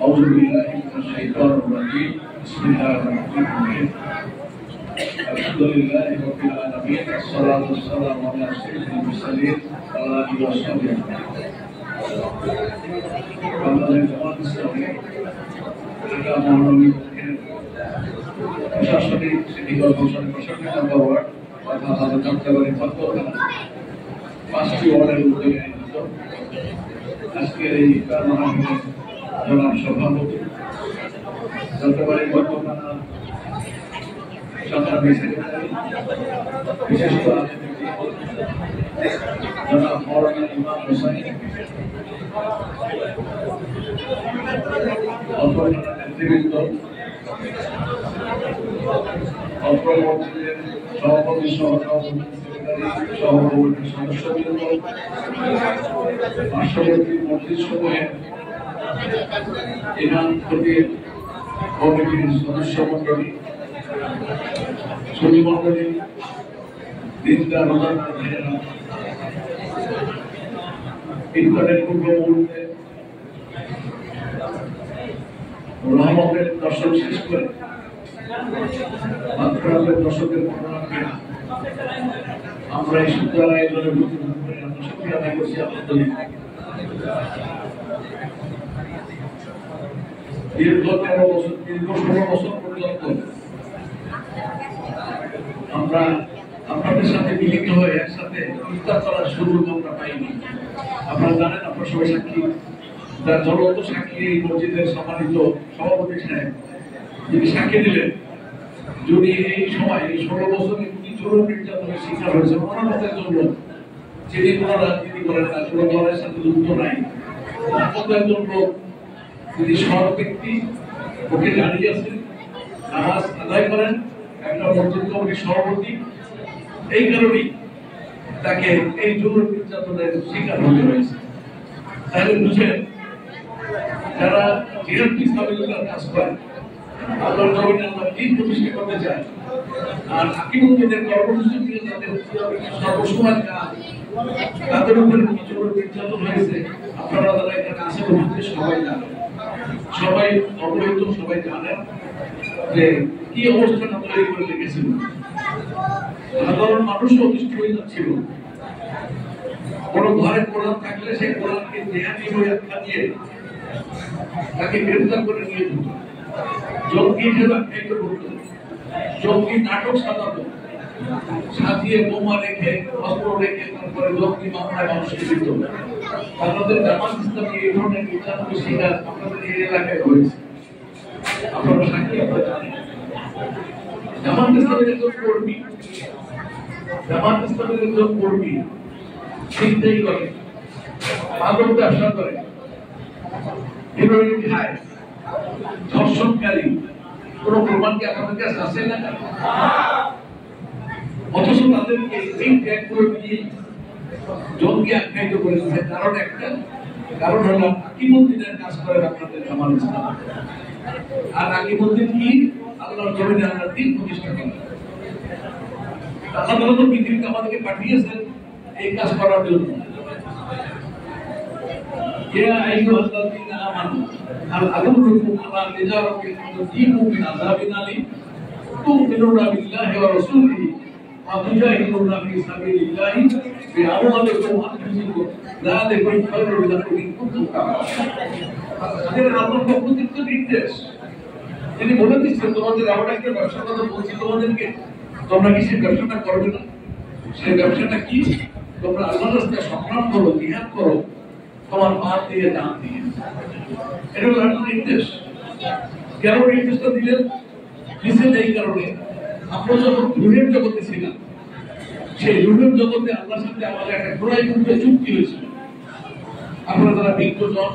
أعوذ بالله من الشيطان الرجيم بسم الله الرحمن الرحيم الحمد لله رب العالمين والصلاة والسلام على سيد المرسلين وعلى آله وصحبه আমাদের জামাত ইসলামী ঢাকা মহানগরী প্রশাসনিক সিটি কর্পোরেশন প্রশাসনিক নাম্বার ওয়ার্ড অর্থাৎ আমাদের যাত্রাবাড়ি পাত্রখানা 5টি ওয়ার্ডের উদ্যোগে আয়োজিত আজকের এই কর্মসূচির জনাব সভাপতি যাত্রাবাড়ি পাত্রখানা সরকারি সেক্রেটারি বিশেষ করে জনাব মৌলানা ইমাম হোসেন অপরখানা নেতৃবৃন্দ অপর মসজিদের সভাপতি সহসভাপতি সেক্রেটারি সহসভাপতি সদস্যবৃন্দ পার্শ্ববর্তী মসজিদ সমূহে ইমাম খতিব কমিটির সদস্য মন্ডলী সুন্নি মন্ডলী দিনদার রোজাদার ভাইয়েরা ইফতারের পূর্ব মুহূর্তে রহমতের দর্শন শেষ করে মাত্রাতের দর্শকের মনোরঞ্জনে আমরা এই সুন্দর আয়োজনে প্রতিযোগিতা করে আমরা শুকরিয়া আদায় করছি আপনাদের দীর্ঘ 16 বছর পর্যন্ত আমরা আপনাদের সাথে মিলিত হয়ে একসাথে ইফতার করার সুযোগ আমরা পাইনি। আপনারা জানেন, আপনারা সবাই সাক্ষী, যার জ্বলন্ত সাক্ষী এই মসজিদের সম্মানিত সভাপতি সাহেব, যিনি সাক্ষী দিলেন, যদি এই সময় এই 16 বছরে উনি জরুরি নির্যাতনের শিকার হয়েছে ওনাদের জন্য, যিনি কোনো রাজনীতি করেন না, কোনো দলের সাথে যুক্ত নাই, ওনাদের জন্য যদি সৎ ব্যক্তি ওকে দাঁড়িয়েছেন, নামাজ আদায় করেন, একটা মসজিদ কমিটির সভাপতি, এই কারণেই তাকে এই জরুরি নির্যাতনের শিকার হতে হয়েছে। তাহলে বুঝেন, যারা জিহাদ ফি সাবিলিল্লাহ কাজ করে, আল্লাহর জমিনে আল্লাহর দ্বীন প্রতিষ্ঠা করতে চায়, আর আকিমুদ্দিনের কর্মসূচি নিয়ে তাদের সর্বসময় কাজ, তাদের উপরে কি জরুরি নির্যাতন হয়েছে আপনারা যারা এখানে আসেন উপস্থিত সবাই জানেন, সবাই অবহিত, সবাই জানেন যে কি অবস্থাটা তৈরি করে রেখেছিল। সাধারণ মানুষও অতিষ্ঠ হয়ে যাচ্ছিল। কোন ঘরে কোরআন থাকলে সেই কোরআনকে জেহাদি বলে খাটিয়ে তাকে গ্রেফতার করে নিয়ে যেত, জঙ্গি হিসেবে আখ্যায়িত করত, জঙ্গি নাটক সাজাতো, সাজিয়ে বোমা রেখে অস্ত্র রেখে তারপরে জঙ্গি মামলায় মানুষকে দিত। আপনাদের জামাত ইসলামী এই ধরনের নির্যাতনের শিকার আপনাদের এই এলাকায় হয়েছে, আপনারা সাক্ষী, আপনারা জানেন। জামাত ইসলামের একজন কর্মী, জামাত ইসলামের একজন কর্মী চিন্তাই করে, মাদক ব্যবসা করে, হেরোইন খায়, ধর্ষণকারী, কোন প্রমাণ কি আপনাদের কাছে আছে না? অথচ তাদেরকে এই ট্যাগ করে দিয়ে জঙ্গি আখ্যায়িত করে দিচ্ছে। কারণ একটা, কারণ হলো আকিমুদ্দিনের কাজ করে আপনাদের জামাত ইসলাম, আর আকিমুদ্দিন কি আল্লাহর জমিনে আল্লাহর দ্বীন প্রতিষ্ঠা করে। আল্লাহ তো পৃথিবীতে আমাদেরকে পাঠিয়েছেন এই কাজ করার জন্য। ইয়া আইয়ুহাল্লাযীনা আমানু হাল আদুল্লুকুম আলা তিজারাতিন তুনজীকুম মিন আযাবিন আলীম তু'মিনুনা বিল্লাহি ওয়া রাসূলিহি ওয়া তুজাহিদুনা ফী সাবিলিল্লাহি বিআমওয়ালিকুম ওয়া আনফুসিকুম যালিকুম খায়রুল লাকুম ইন কুনতুম তা'লামুন। আমাদের আল্লাহর পক্ষ থেকে নির্দেশ, তিনি বলে দিচ্ছেন তোমাদের আমরা একটা ব্যবসার কথা বলছি তোমাদেরকে, তোমরা কি সেই ব্যবসাটা করবে না? সেই ব্যবসাটা কি? তোমরা আল্লাহর রাস্তায় সংগ্রাম করো, জিহাদ করো, তোমার মাল দিয়ে, জান দিয়ে। এটা হলো একটা নির্দেশ। কেন নির্দেশটা দিলেন? দিচ্ছেন এই কারণে, আমরা যখন রুহের জগতে ছিলাম, সেই রুহের জগতে আল্লাহর সাথে আমাদের একটা ক্রয় বিক্রয় চুক্তি হয়েছিল। আপনারা যারা বিজ্ঞজন,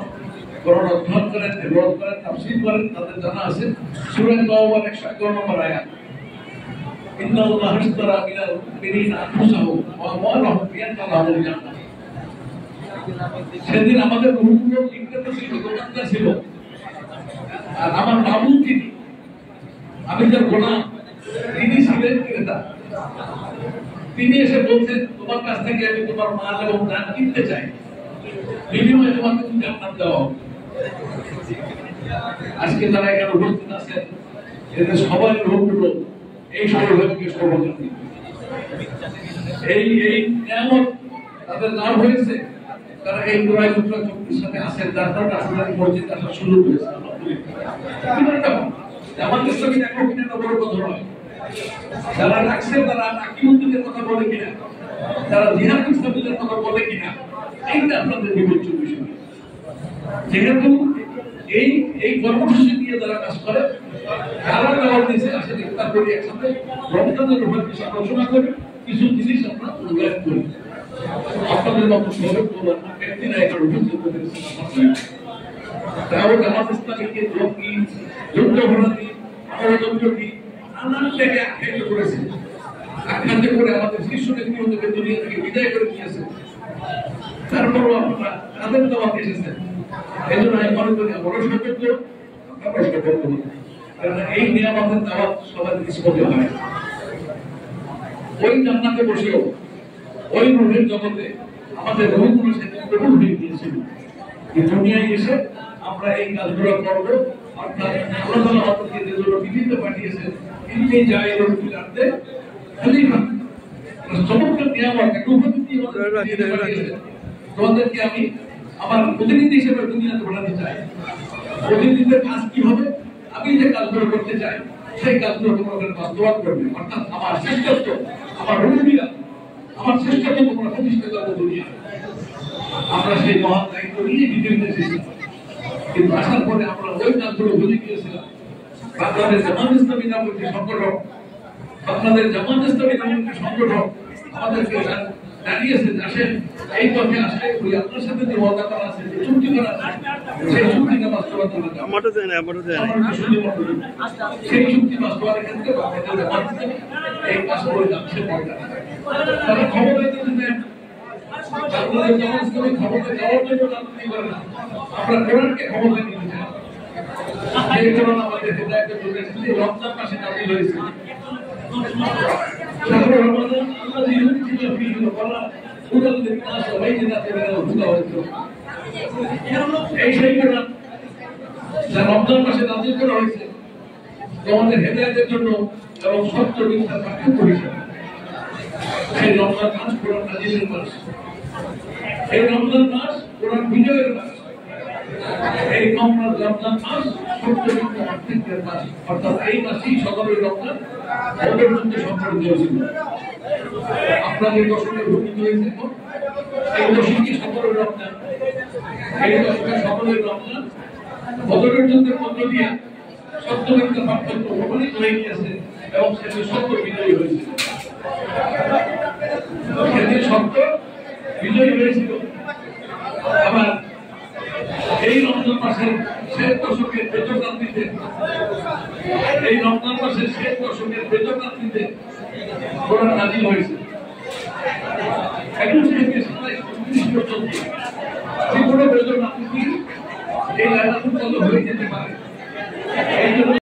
কোরআন অধ্যয়ন করেন, তেলাওয়াত করেন, তাফসীর করেন, তাদের জানা আছে সূরা তাওবার 111 নম্বর আয়াত, ইন্নাল্লাহা আশতারা মিনাল মুমিনিনা আনফুসাহুম ওয়া আমওয়ালাহুম বিআন্না লাহুমুল জান্নাহ। সেদিন আমাদের রূহগুলো বিক্রেতা ছিল, দোকানদার ছিল, আর আমার মাবুদ তিনি, আমি যার গোলাম, তিনি ছিলেন ক্রেতা। তিনি এসে বলছেন তোমার কাছ থেকে আমি তোমার মাল এবং দান কিনতে চাই, বিনিময়ে তোমাকে জান্নাত দেওয়া হবে। আজকে যারা এখানে উপস্থিত আছেন এদের সবাই হলো এই সৌভাগ্যকে সর্বজনীন। এই নিয়ামত তাদের লাভ হয়েছে, তারা এই লড়াই মুদ্রা চুক্তির সাথে আছেন, যার কারণে আসলে মসজিদ আসা শুরু হয়েছে। আমাদের সঙ্গে দেখো কিনা বড় কথা নয়, যারা রাখছে তারা আকিমুদ্দিনের কথা বলে কিনা, তারা জিহাদ ইসলামীদের কথা বলে কিনা, এইটা আপনাদের বিবেচ্য বিষয়। যেহেতু এই কর্মসূচি নিয়ে যারা কাজ করে, তারা দাওয়াত দিয়েছে আসলে ইফতার করি একসাথে, রমজানের উপর কিছু আলোচনা করি, কিছু জিনিস আমরা উল্লেখ করি। আপনাদের মতো সহযোগ ব্যক্তিরা এখানে উপস্থিত করেছেন। জামাত ইসলামীকে জঙ্গি, যুদ্ধপরাধী, অপরাধী নানান জায়গায় আখ্যায়িত করেছে। আখ্যায়িত করে আমাদের শীর্ষ নেতৃত্বকে দুনিয়া থেকে বিদায় করে দিয়েছে। তারপরও আপনারা তাদের দাওয়াত এসেছেন। এই জন্য আমি মনে করি বড় সতর্ক, আমরা সতর্ক হই। কারণ এই নিয়ামতের দাওয়াত সবার নিষ্পত্তি হয়। ওই জান্নাতে বসেও ওই রুহের জগতে আমাদের রুহগুলো সেদিন কবুল হয়ে গিয়েছিল। এই দুনিয়ায় এসে আমরা এই কাজগুলো করবো, অর্থাৎ আল্লাহ তাআলা আমাদেরকে যে জন্য বিভিন্ন পাঠিয়েছেন, ইন্নী জাইলুন ফিল আরদি খলিফা। চমৎকার নিয়ামত, একটা উপস্থিতি তোমাদেরকে আমি আমার প্রতিনিধি হিসেবে দুনিয়াতে পাঠাতে চাই। প্রতিনিধিদের কাজ কি হবে? আমি যে কাজগুলো করতে চাই সেই কাজগুলো তোমরা বাস্তবায়ন করবে, অর্থাৎ আমার শ্রেষ্ঠত্ব, আমার রুবিয়া, আমার শ্রেষ্ঠত্ব তোমরা প্রতিষ্ঠা করবে দুনিয়া। আমরা সেই মহান দায়িত্ব নিয়ে পৃথিবীতে এসেছি, কিন্তু আসার পরে আমরা ওই কাজগুলো ভুলে গিয়েছিলাম। বাংলাদেশ জামাত ইসলামী নামক একটি সংগঠন, বাংলাদেশ জামাত ইসলামী নামক একটি সংগঠন আমাদেরকে জানিয়েছে যে আসেন এই পথে আসলে ওই আপনার সাথে যে ওয়াদা করা আছে, যে চুক্তি করা আছে, সেই চুক্তিটা বাস্তবায়ন করা যায়। সেই চুক্তি বাস্তবায়নের ক্ষেত্রে বাংলাদেশ জামাত ইসলামী এই কাজ করে যাচ্ছে। তারা খবর দিতেছেন বাংলাদেশ জামাত ইসলামী ক্ষমতা যাওয়ার জন্য রাজনীতি করে না, আমরা কোরআনকে ক্ষমতা নিতে চাই। এই কোরআন আমাদের হেদায়েতের জন্য এসেছে, রমজান মাসে নাযিল হয়েছে। শাহরুর রমাদান আল্লাযী ইউনজিলু ফীহি আল-কুরআন হুদাল লিন-নাস ওয়া বাইয়িনাতিন মিনাল হুদা ওয়াল ফুরকান। এই সেই কোরআন যা রমজান মাসে নাযিল করা হয়েছে তোমাদের হেদায়েতের জন্য এবং সত্য মিথ্যার পার্থক্য হিসেবে। এই রমজান মাস কোরআন নাযিলের মাস, এই রমজান মাস কোরআন বিজয়ের মাস, এই রমজান মাস সত্য মিথ্যা পার্থক্যের মাস, অর্থাৎ এই মাসেই 17 রমজান বদর যুদ্ধে সম্পন্ন হয়েছিল। আপনাদের দশকে ভূমিকা হয়েছে, এই দশকে 17 রমজান, এই দশকে 17 রমজান বদরের যুদ্ধের মধ্য দিয়ে সত্য মিথ্যা পার্থক্য প্রমাণিত হয়ে গিয়েছে এবং সেটি সত্য বিজয়ী হয়েছিল। সেদিন সত্য বিজয়ী হয়েছিল। আবার এই রমজান মাসের শেষ দশকের বেতন রাত্রিতে, এই রমজান মাসের শেষ দশকের বেতন রাত্রিতে কোরআন নাযিল হয়েছে।